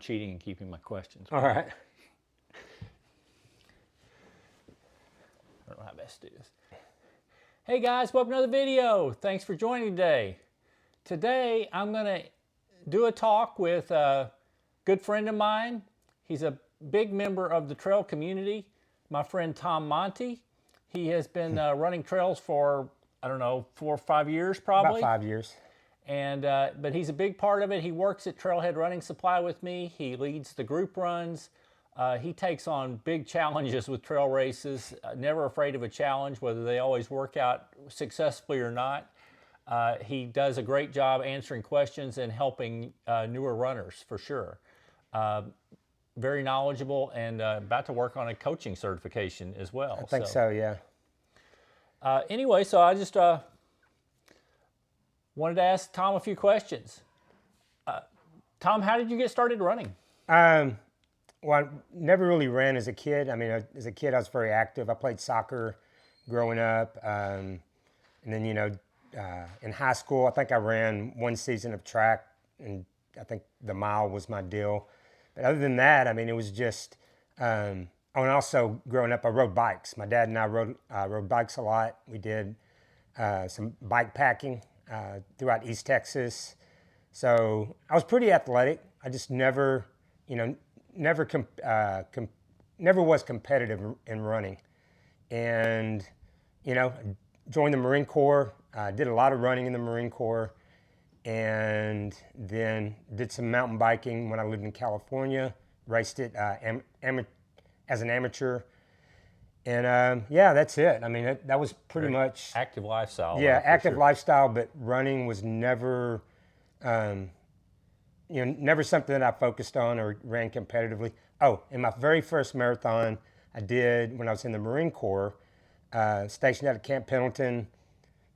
cheating and keeping my questions. All right. I don't know how best to do this. Hey guys, welcome to another video. Thanks for joining today. Today I'm going to do a talk with a good friend of mine. He's a big member of the trail community, my friend Tom Monte. He has been running trails for, I don't know, 4 or 5 years probably. About 5 years. And but he's a big part of it. He works at Trailhead Running Supply with me. He leads the group runs. He takes on big challenges with trail races, never afraid of a challenge, whether they always work out successfully or not. He does a great job answering questions and helping newer runners, for sure. Very knowledgeable and about to work on a coaching certification as well. I think so, yeah. Anyway, so I just wanted to ask Tom a few questions. Tom, how did you get started running? Well, I never really ran as a kid. I mean, as a kid, I was very active. I played soccer growing up. And then, in high school, I think I ran one season of track, and I think the mile was my deal. But other than that, I mean, it was just, and also growing up, I rode bikes. My dad and I rode bikes a lot. We did some bike packing throughout East Texas. So I was pretty athletic. I just never was competitive in running. And, joined the Marine Corps, did a lot of running in the Marine Corps, and then did some mountain biking when I lived in California, raced it as an amateur. And yeah, that's it. I mean, that was pretty much active lifestyle. Yeah, active lifestyle, but running was never, never something that I focused on or ran competitively. Oh, and my very first marathon I did when I was in the Marine Corps, stationed out at Camp Pendleton,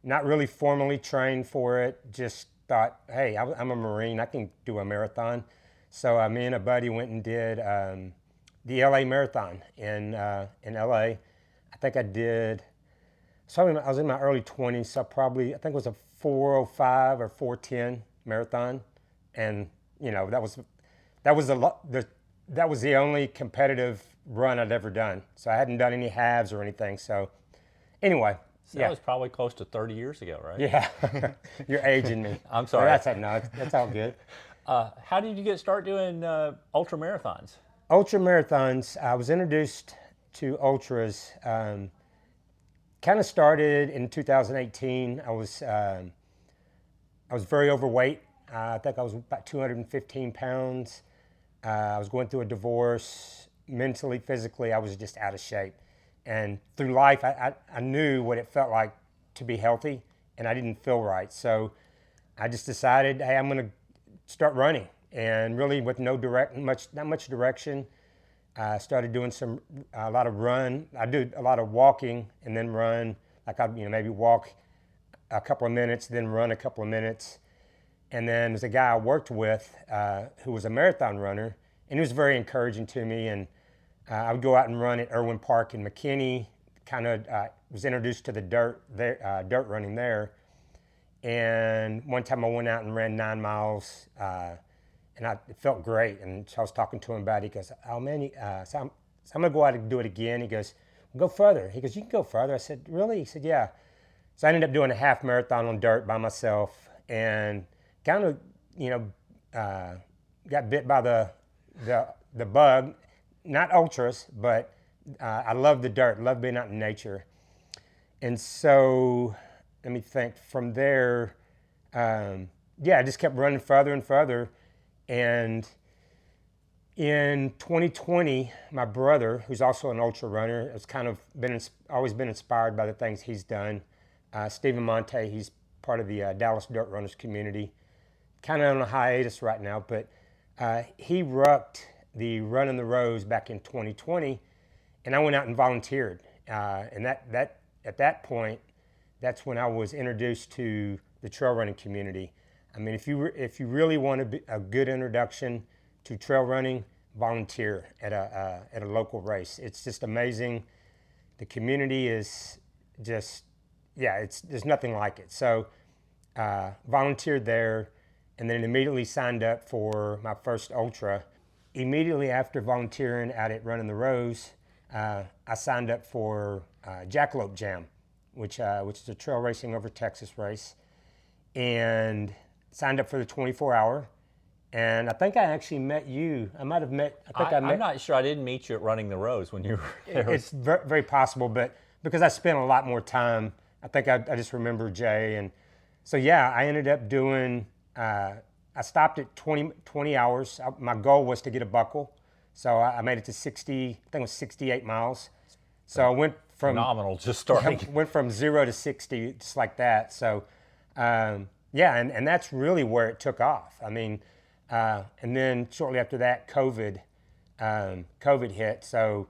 not really formally trained for it, just thought, hey, I'm a Marine, I can do a marathon. So me and a buddy went and did the LA Marathon in LA. I think I did, so I was in my early 20s, so I think it was a 4:05 or 4:10 marathon. And, that was the only competitive run I'd ever done. So I hadn't done any halves or anything. So anyway. So that was probably close to 30 years ago, right? Yeah, you're aging me. I'm sorry. That's all good. How did you get started doing ultra marathons? Ultra marathons, I was introduced to ultras, kind of started in 2018. I was very overweight. I think I was about 215 pounds. I was going through a divorce. Mentally, physically, I was just out of shape. And through life, I knew what it felt like to be healthy, and I didn't feel right. So I just decided, hey, I'm going to start running. And really with not much direction, I started doing a lot of run. I do a lot of walking and then run. Like I'd maybe walk a couple of minutes, then run a couple of minutes. And then there's a guy I worked with who was a marathon runner, and he was very encouraging to me. And I would go out and run at Irwin Park in McKinney. Kind of was introduced to the dirt dirt running there. And one time I went out and ran 9 miles, and it felt great. And so I was talking to him about it. He goes, "Oh man, so I'm gonna go out and do it again." He goes, "Go further." He goes, "You can go further." I said, "Really?" He said, "Yeah." So I ended up doing a half marathon on dirt by myself, and kind of, got bit by the bug. Not ultras, but I love the dirt, love being out in nature. And so, let me think, from there, I just kept running further and further. And in 2020, my brother, who's also an ultra runner, has kind of always been inspired by the things he's done. Stephen Monte, he's part of the Dallas Dirt Runners community. Kind of on a hiatus right now, but he rucked the Run in the Rose back in 2020, and I went out and volunteered. And that at that point, that's when I was introduced to the trail running community. I mean, if you really want a good introduction to trail running, volunteer at a local race. It's just amazing. The community is just, there's nothing like it. So volunteered there, and then immediately signed up for my first ultra. immediately after volunteering out at Running the Rose, I signed up for Jackalope Jam, which is a trail racing over Texas race, and signed up for the 24-hour. And I think I actually met you. I might have met. I think I met. I'm not sure. I didn't meet you at Running the Rose when you were there. It's very, very possible, but because I spent a lot more time, I think I just remember Jay. And so, yeah, I ended up doing, I stopped at 20 hours. My goal was to get a buckle. So I made it to 60, I think it was 68 miles. So I went from, Phenomenal, just starting. went from 0 to 60, just like that. So, yeah, and that's really where it took off. I mean, and then shortly after that, COVID hit. So,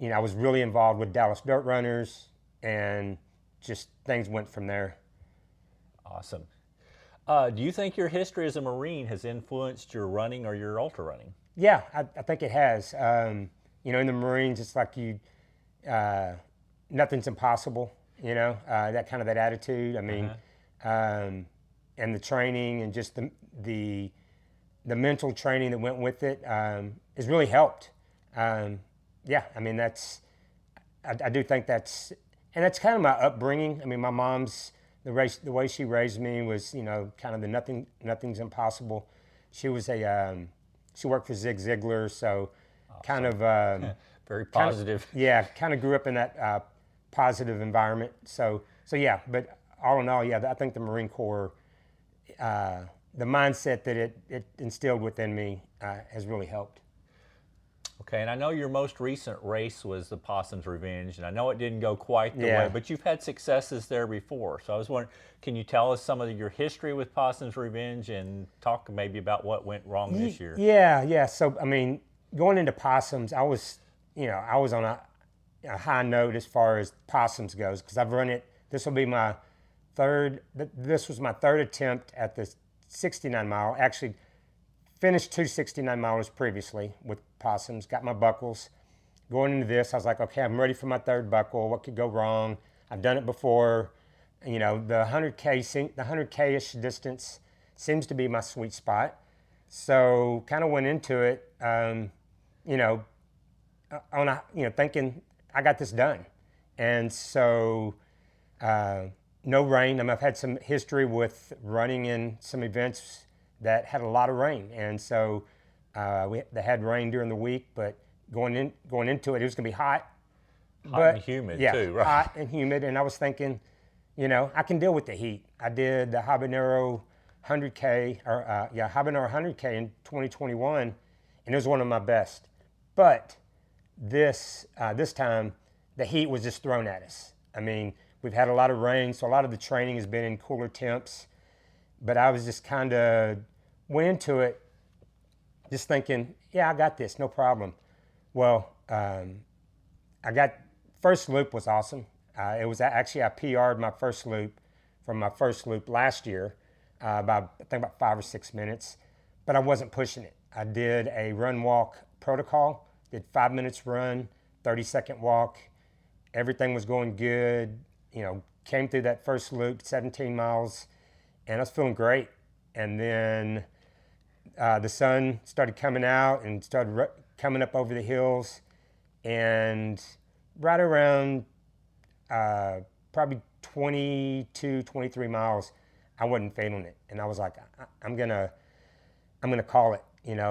I was really involved with Dallas Dirt Runners, and just things went from there. Awesome. Do you think your history as a Marine has influenced your running or your ultra running? Yeah, I think it has. In the Marines, it's like nothing's impossible. That attitude. I mean, and the training and just the mental training that went with it has really helped. Yeah, I mean I do think that's kind of my upbringing. I mean, my mom's the way she raised me was kind of the nothing's impossible. She was she worked for Zig Ziglar, so kind of very positive. Kind of grew up in that positive environment. So yeah, but all in all, yeah, I think the Marine Corps, the mindset that it instilled within me has really helped. Okay, and I know your most recent race was the Possum's Revenge, and I know it didn't go quite the Yeah. way, but you've had successes there before. So I was wondering, can you tell us some of your history with Possum's Revenge and talk maybe about what went wrong this year? Yeah. So I mean, going into Possums, I was on a high note as far as Possums goes, because I've run it. This will be my third. This was my third attempt at the 69 mile. Actually, finished 2 69 miles previously with Possums, got my buckles. Going into this, I was like, okay, I'm ready for my third buckle. What could go wrong? I've done it before. The 100K-ish distance seems to be my sweet spot. So kind of went into it, thinking I got this done. And so no rain. I mean, I've had some history with running in some events that had a lot of rain, and so they had rain during the week. But going into it was going to be hot, and humid too, right? Hot and humid. And I was thinking, I can deal with the heat. I did the Habanero 100K, Habanero 100K in 2021, and it was one of my best. But this time, the heat was just thrown at us. I mean, we've had a lot of rain, so a lot of the training has been in cooler temps. But I was just kind of went into it just thinking, yeah, I got this, no problem. Well, first loop was awesome. It was actually, I PR'd my first loop from my first loop last year, about 5 or 6 minutes, but I wasn't pushing it. I did a run walk protocol, did 5 minutes run, 30-second walk. Everything was going good, came through that first loop, 17 miles, and I was feeling great. And then the sun started coming out and started coming up over the hills. And right around probably 22, 23 miles, I wasn't feeling it. And I was like, I'm gonna call it,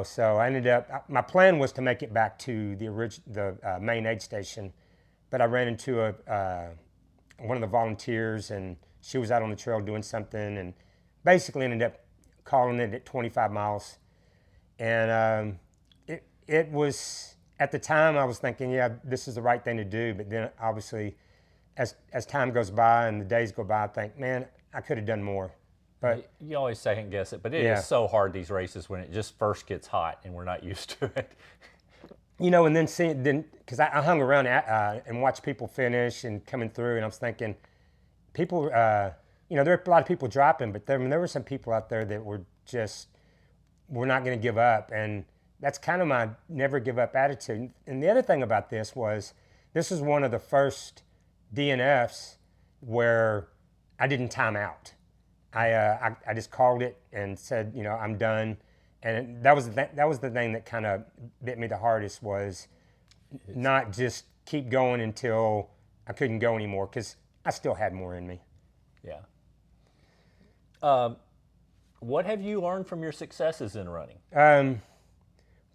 So I ended up, my plan was to make it back to the main aid station, but I ran into one of the volunteers, and she was out on the trail doing something, and basically ended up calling it at 25 miles. And it was, at the time I was thinking, yeah, this is the right thing to do. But then obviously as time goes by and the days go by, I think, man, I could have done more. But you always second guess it, but it is so hard, these races, when it just first gets hot and we're not used to it. And then because I hung around and watched people finish and coming through, and I was thinking, people, there are a lot of people dropping, but there were some people out there that were not going to give up. And that's kind of my never give up attitude. And the other thing about this was one of the first DNFs where I didn't time out. I just called it and said, I'm done. And that was the thing that kind of bit me the hardest, was not just keep going until I couldn't go anymore, because I still had more in me. Yeah. What have you learned from your successes in running?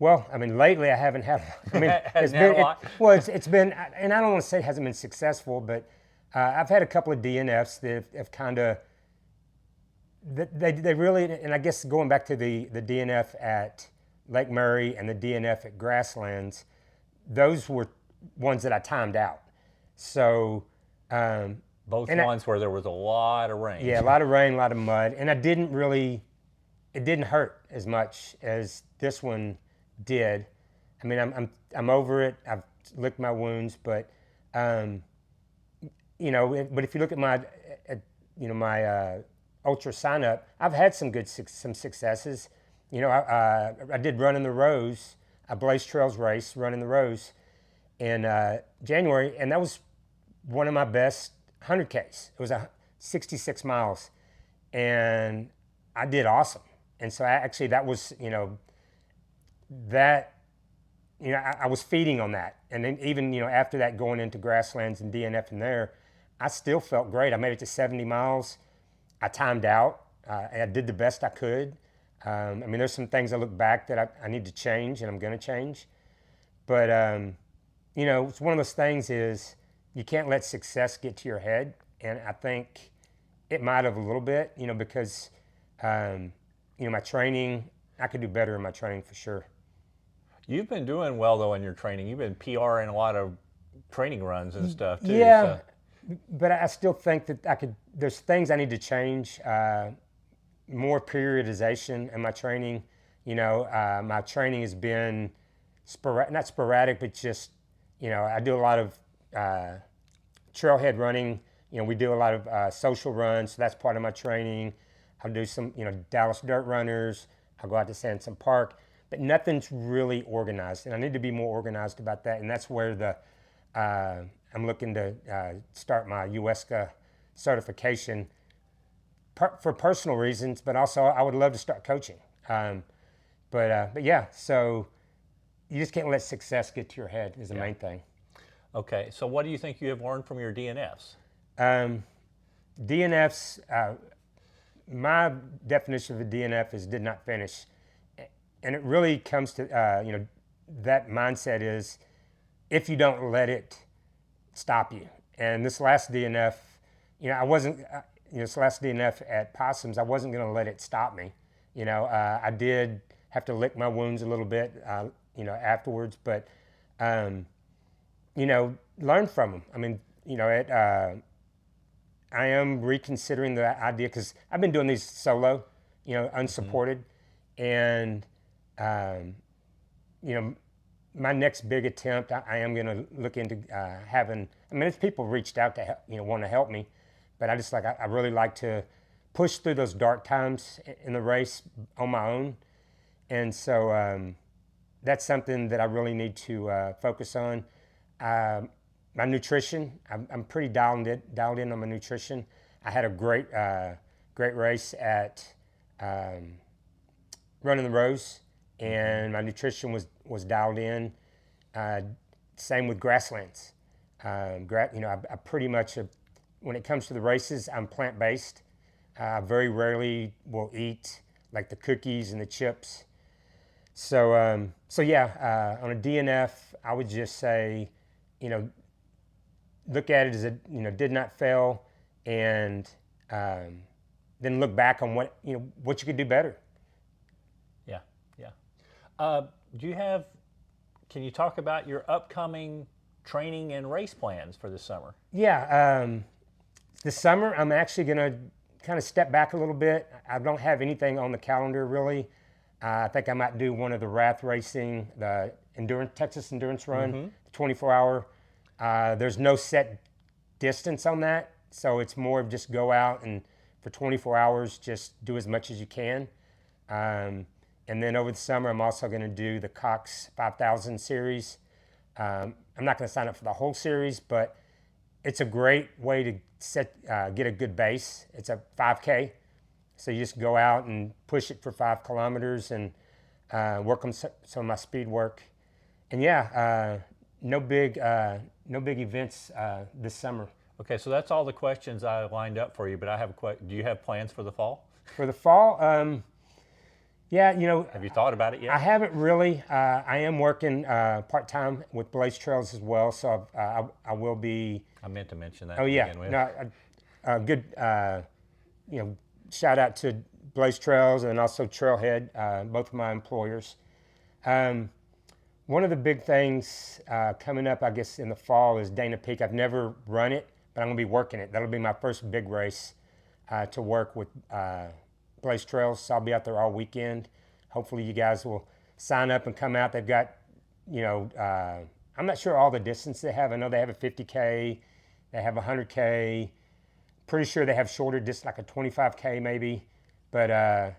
Well, I mean, lately I haven't had. I mean, Hasn't had a lot? it's been, and I don't want to say it hasn't been successful, but I've had a couple of DNFs that have kind of, they really, and I guess going back to the DNF at Lake Murray and the DNF at Grasslands, those were ones that I timed out. So, Both ones where there was a lot of rain. yeah, a lot of rain, a lot of mud, and it didn't hurt as much as this one did. I mean, I'm over it. I've licked my wounds, but but if you look at my my ultra sign up, I've had some successes. I did Run in the Rose, a Blaze Trails race, Run in the Rose, in January, and that was one of my best 100Ks. It was 66 miles, and I did awesome. And so that was, I was feeding on that. And then even, after that, going into Grasslands and DNF in there, I still felt great. I made it to 70 miles. I timed out. I did the best I could. I mean, there's some things I look back that I need to change, and I'm going to change. But, it's one of those things is you can't let success get to your head. And I think it might have a little bit, because, my training, I could do better in my training for sure. You've been doing well, though, in your training. You've been PRing a lot of training runs and stuff, too. Yeah, but I still think that there's things I need to change. More periodization in my training. My training has been not sporadic, but just, I do a lot of trailhead running. We do a lot of social runs, so that's part of my training. I'll do some, Dallas Dirt Runners. I'll go out to Sansom Park, but nothing's really organized, and I need to be more organized about that. And that's where I'm looking to start my USCA certification for personal reasons, but also I would love to start coaching. But yeah, so you just can't let success get to your head is the main thing. Okay, so what do you think you have learned from your DNFs? DNFs, my definition of a DNF is did not finish. And it really comes to, that mindset is if you don't let it stop you. And this last DNF, this last DNF at Possums, I wasn't going to let it stop me. I did have to lick my wounds a little bit, afterwards, but, learn from them. I mean, I am reconsidering the idea because I've been doing these solo, unsupported, and my next big attempt, I am going to look into having. I mean, if people reached out to want to help me, but I really like to push through those dark times in the race on my own, and so that's something that I really need to focus on. My nutrition, I'm pretty dialed in on my nutrition. I had a great race at Run in the Rose, and my nutrition was dialed in. Same with Grasslands. I pretty much, when it comes to the races, I'm plant-based. I very rarely will eat like the cookies and the chips. So yeah, on a DNF, I would just say, look at it as did not fail, and then look back on what you could do better. Yeah. Can you talk about your upcoming training and race plans for this summer? Yeah, this summer I'm actually going to kind of step back a little bit. I don't have anything on the calendar really. I think I might do one of the Rath Racing, the Texas Endurance Run, 24-hour. There's no set distance on that, so it's more of just go out and for 24 hours just do as much as you can. And then over the summer, I'm also going to do the Cox 5000 series. I'm not going to sign up for the whole series, but it's a great way to get a good base. It's a 5K, so you just go out and push it for 5 kilometers, and work on some of my speed work, and yeah, no big events this summer. Okay, so that's all the questions I lined up for you, but I have a question. Do you have plans for the fall? For the fall, yeah, Have you thought about it I yet? haven't really. I am working part-time with Blaze Trails as well, so I will be. I meant to mention that Oh to yeah, begin with. no, good. Shout out to Blaze Trails and also Trailhead, both of my employers. One of the big things coming up, I guess, in the fall is Dana Peak. I've never run it, but I'm going to be working it. That'll be my first big race to work with Blaze Trails. So I'll be out there all weekend. Hopefully you guys will sign up and come out. They've got, I'm not sure all the distance they have. I know they have a 50K, they have a 100K. Pretty sure they have shorter distance, like a 25K maybe. But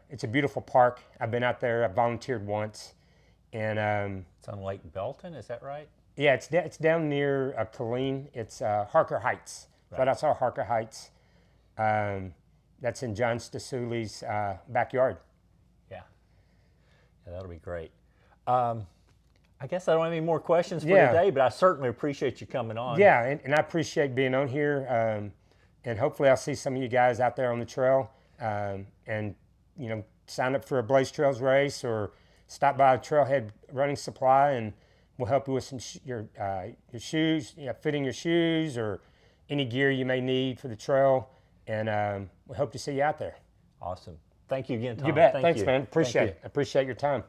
it's a beautiful park. I've been out there. I've volunteered once. And It's on Lake Belton, is that right? yeah, it's down near Killeen. It's Harker Heights, right outside Harker Heights. That's in John Stasuli's backyard. Yeah, that'll be great. I guess I don't have any more questions for Yeah. today, but I certainly appreciate you coming on. Yeah, and I appreciate being on here. And hopefully I'll see some of you guys out there on the trail. And sign up for a Blaze Trails race or stop by Trailhead Running Supply, and we'll help you with some your shoes, fitting your shoes or any gear you may need for the trail. And we hope to see you out there. Awesome. Thank you again, Tom. You bet. Thank Thanks, you. man. Thank Appreciate you. it. Appreciate your time.